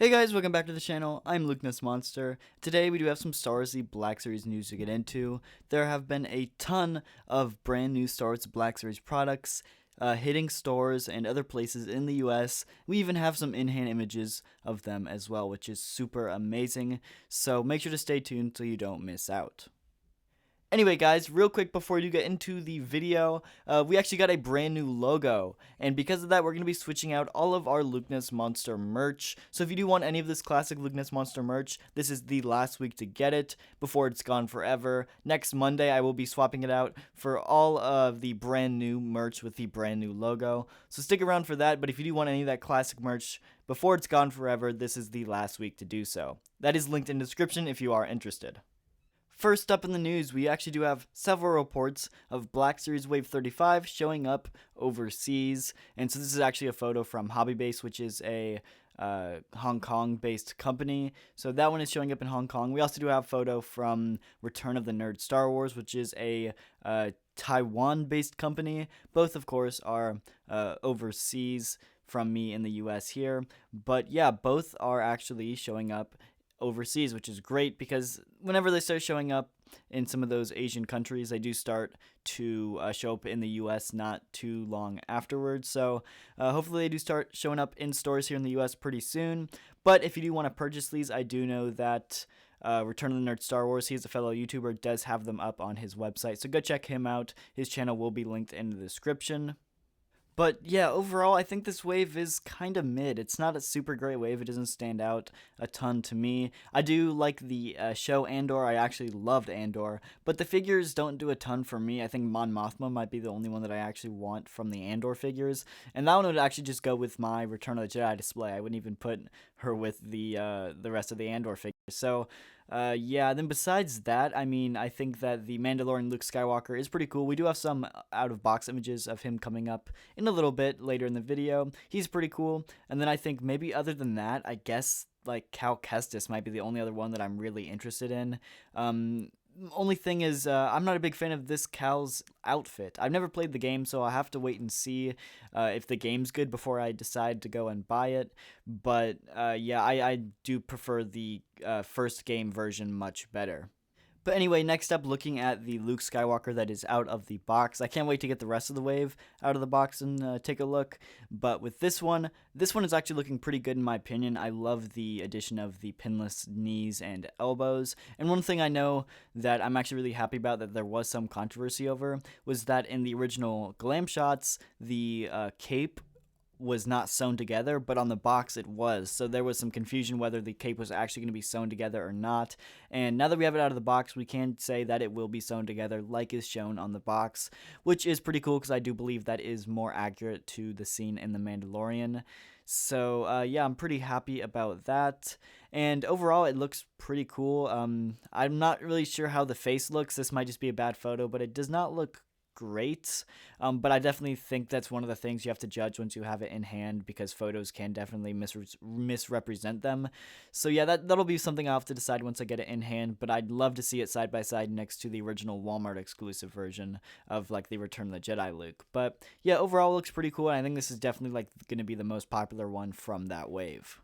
Hey guys, welcome back to the channel. I'm Lukeness Monster. Today we do have some Star Wars The Black Series news to get into. There have been a ton of brand new Star Wars Black Series products hitting stores and other places in the US. We even have some in-hand images of them as well, which is super amazing. So make sure to stay tuned so you don't miss out. Anyway, guys, real quick before we do get into the video, we actually got a brand new logo, and because of that, we're going to be switching out all of our Luke Ness Monster merch. So if you do want any of this classic Luke Ness Monster merch, this is the last week to get it before it's gone forever. Next Monday, I will be swapping it out for all of the brand new merch with the brand new logo. So stick around for that, but if you do want any of that classic merch before it's gone forever, this is the last week to do so. That is linked in the description if you are interested. First up in the news, we actually do have several reports of Black Series Wave 35 showing up overseas. And so this is actually a photo from HobbyBase, which is a Hong Kong-based company. So that one is showing up in Hong Kong. We also do have a photo from Return of the Nerd Star Wars, which is a Taiwan-based company. Both, of course, are overseas from me in the US here. But yeah, both are actually showing up overseas, which is great because whenever they start showing up in some of those Asian countries, they do start to show up in the US not too long afterwards. So hopefully they do start showing up in stores here in the US pretty soon. But if you do want to purchase these, I do know that Return of the Nerd Star Wars, he is a fellow YouTuber, does have them up on his website. So go check him out. His channel will be linked in the description. But yeah, overall, I think this wave is kind of mid. It's not a super great wave. It doesn't stand out a ton to me. I do like the show Andor. I actually loved Andor. But the figures don't do a ton for me. I think Mon Mothma might be the only one that I actually want from the Andor figures. And that one would actually just go with my Return of the Jedi display. I wouldn't even put her with the rest of the Andor figures. So yeah, then besides that, I mean, I think that the Mandalorian Luke Skywalker is pretty cool. We do have some out-of-box images of him coming up in a little bit later in the video. He's pretty cool. And then I think maybe other than that, I guess like Cal Kestis might be the only other one that I'm really interested in. Only thing is, I'm not a big fan of this Cal's outfit. I've never played the game, so I'll have to wait and see if the game's good before I decide to go and buy it. But yeah, I do prefer the first game version much better. But anyway, next up, looking at the Luke Skywalker that is out of the box. I can't wait to get the rest of the wave out of the box and take a look. But with this one is actually looking pretty good in my opinion. I love the addition of the pinless knees and elbows. And one thing I know that I'm actually really happy about that there was some controversy over was that in the original glam shots, the cape was not sewn together, but on the box it was. So there was some confusion whether the cape was actually going to be sewn together or not. And now that we have it out of the box, we can say that it will be sewn together like is shown on the box, which is pretty cool because I do believe that is more accurate to the scene in The Mandalorian. So yeah, I'm pretty happy about that. And overall, it looks pretty cool. I'm not really sure how the face looks. This might just be a bad photo, but it does not look great. But I definitely think that's one of the things you have to judge once you have it in hand because photos can definitely misrepresent them. So yeah, that'll be something I'll have to decide once I get it in hand, but I'd love to see it side by side next to the original Walmart exclusive version of like the Return of the Jedi Luke. But yeah, overall it looks pretty cool, and I think this is definitely like going to be the most popular one from that wave.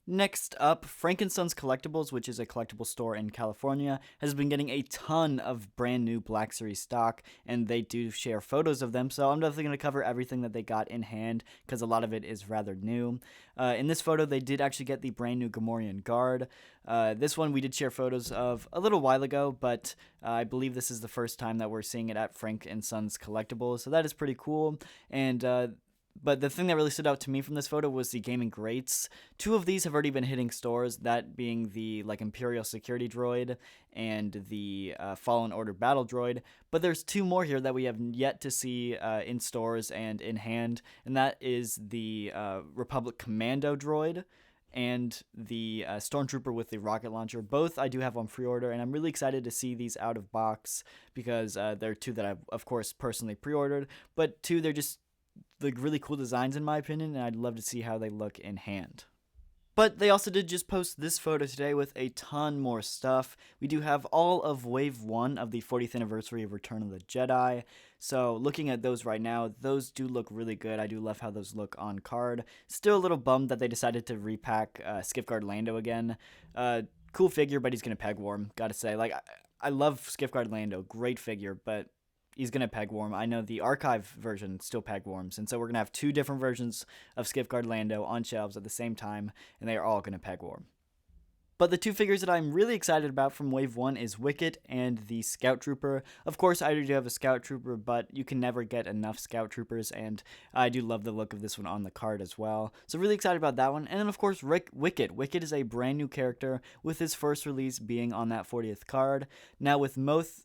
Next up, Frankenstein's Collectibles, which is a collectible store in California, has been getting a ton of brand new Black Series stock, and they do share photos of them, so I'm definitely going to cover everything that they got in hand, because a lot of it is rather new. In this photo, they did actually get the brand new Gamorrean Guard. This one we did share photos of a little while ago, but I believe this is the first time that we're seeing it at Frank & Son's Collectibles, so that is pretty cool, and but the thing that really stood out to me from this photo was the gaming greats. Two of these have already been hitting stores, that being the like Imperial Security Droid and the Fallen Order Battle Droid. But there's two more here that we have yet to see in stores and in hand, and that is the Republic Commando Droid and the Stormtrooper with the rocket launcher. Both I do have on pre-order, and I'm really excited to see these out of box because they're two that I've, of course, personally pre-ordered, but two, they're just really cool designs in my opinion, and I'd love to see how they look in hand. But they also did just post this photo today with a ton more stuff. We do have all of Wave 1 of the 40th anniversary of Return of the Jedi. So looking at those right now, those do look really good. I do love how those look on card. Still a little bummed that they decided to repack Skiffguard Lando again. Cool figure, but he's going to peg warm, gotta say. Like, I love Skiffguard Lando, great figure, but he's going to peg warm. I know the archive version still peg warms, and so we're going to have two different versions of Skiffguard Lando on shelves at the same time, and they are all going to peg warm. But the two figures that I'm really excited about from Wave 1 is Wicket and the Scout Trooper. Of course, I do have a Scout Trooper, but you can never get enough Scout Troopers, and I do love the look of this one on the card as well. So really excited about that one. And then, of course, Wicket. Wicket is a brand new character, with his first release being on that 40th card. Now, with most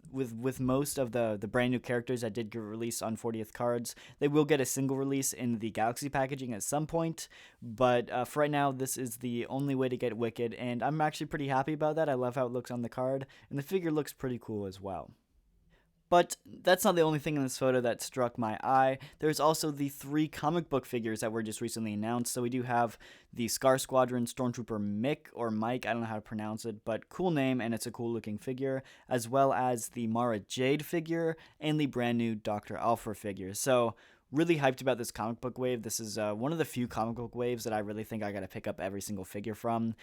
of the brand new characters that did get released on 40th cards, they will get a single release in the Galaxy packaging at some point. But for right now, this is the only way to get Wicket, and I'm actually pretty happy about that. I love how it looks on the card, and the figure looks pretty cool as well. But that's not the only thing in this photo that struck my eye. There's also the 3 comic book figures that were just recently announced. So we do have the Scar Squadron Stormtrooper Mick, or Mike, I don't know how to pronounce it, but cool name, and it's a cool looking figure, as well as the Mara Jade figure, and the brand new Dr. Alpha figure. So really hyped about this comic book wave. This is one of the few comic book waves that I really think I gotta pick up every single figure from.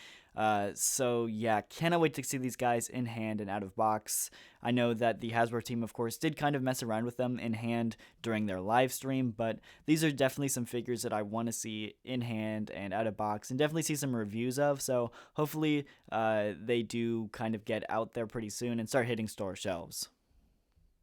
So yeah, cannot wait to see these guys in hand and out of box. I know that the Hasbro team, of course, did kind of mess around with them in hand during their live stream, but these are definitely some figures that I want to see in hand and out of box, and definitely see some reviews of. So hopefully they do kind of get out there pretty soon and start hitting store shelves.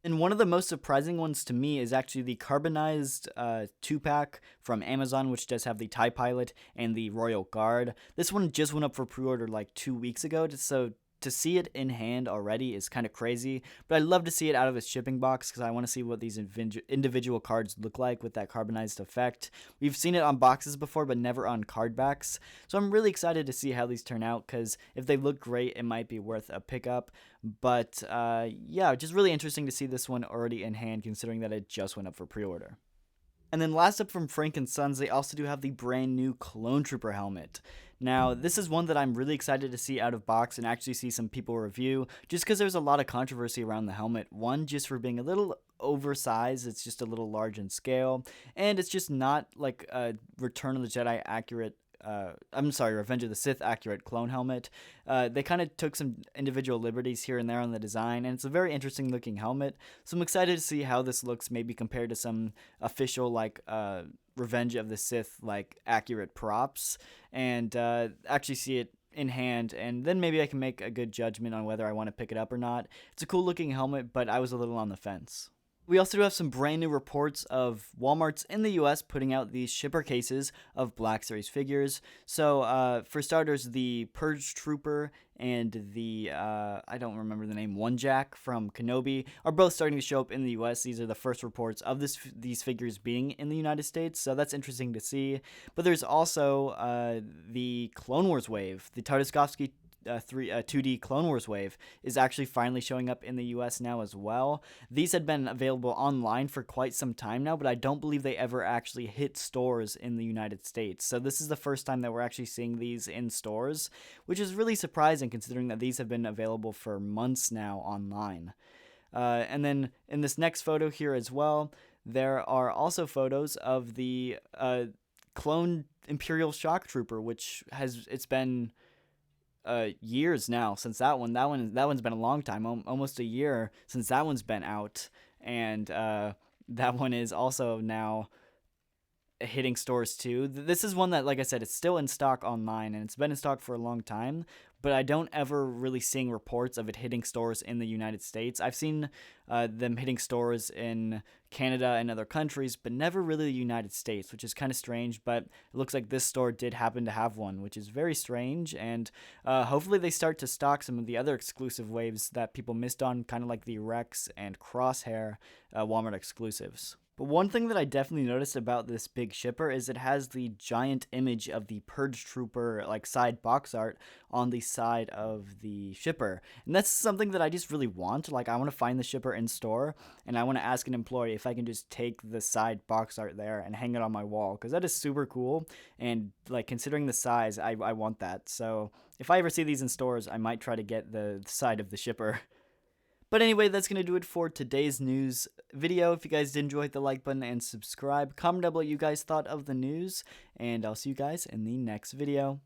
And one of the most surprising ones to me is actually the carbonized 2-pack from Amazon, which does have the TIE Pilot and the Royal Guard. This one just went up for pre-order like 2 weeks ago, so to see it in hand already is kind of crazy, but I'd love to see it out of its shipping box because I want to see what these individual cards look like with that carbonized effect. We've seen it on boxes before, but never on card backs, so I'm really excited to see how these turn out, because if they look great, it might be worth a pickup. But yeah, just really interesting to see this one already in hand, considering that it just went up for pre-order. And then last up from Frank & Sons, they also do have the brand new Clone Trooper helmet. Now, this is one that I'm really excited to see out of box and actually see some people review, just because there's a lot of controversy around the helmet. One, just for being a little oversized, it's just a little large in scale, and it's just not like a Return of the Jedi accurate Revenge of the Sith accurate clone helmet. They kind of took some individual liberties here and there on the design, and it's a very interesting looking helmet. So I'm excited to see how this looks, maybe compared to some official like Revenge of the Sith like accurate props, and actually see it in hand, and then maybe I can make a good judgment on whether I want to pick it up or not. It's a cool looking helmet, but I was a little on the fence. We also do have some brand new reports of Walmart's in the US putting out these shipper cases of Black Series figures. So, for starters, the Purge Trooper and the, I don't remember the name, One Jack from Kenobi are both starting to show up in the US. These are the first reports of these figures being in the United States, so that's interesting to see. But there's also the Clone Wars wave, the Tartakovsky 2D Clone Wars wave is actually finally showing up in the US now as well. These had been available online for quite some time now, but I don't believe they ever actually hit stores in the United States. So this is the first time that we're actually seeing these in stores, which is really surprising considering that these have been available for months now online. And then in this next photo here as well, there are also photos of the clone Imperial Shock Trooper, which it's been years now since that one. That one's been a long time, almost a year since that one's been out, and that one is also now hitting stores too. This is one that, like I said, it's still in stock online, and it's been in stock for a long time, but I don't ever really seeing reports of it hitting stores in the United States. I've seen them hitting stores in Canada and other countries, but never really the United States, which is kind of strange, but it looks like this store did happen to have one, which is very strange, and hopefully they start to stock some of the other exclusive waves that people missed on, kind of like the Rex and Crosshair Walmart exclusives. But one thing that I definitely noticed about this big shipper is it has the giant image of the Purge Trooper like side box art on the side of the shipper. And that's something that I just really want. Like I want to find the shipper in store and I want to ask an employee if I can just take the side box art there and hang it on my wall because that is super cool. And like considering the size, I want that. So if I ever see these in stores, I might try to get the side of the shipper. But anyway, that's going to do it for today's news video. If you guys did enjoy, hit the like button and subscribe. Comment down below what you guys thought of the news, and I'll see you guys in the next video.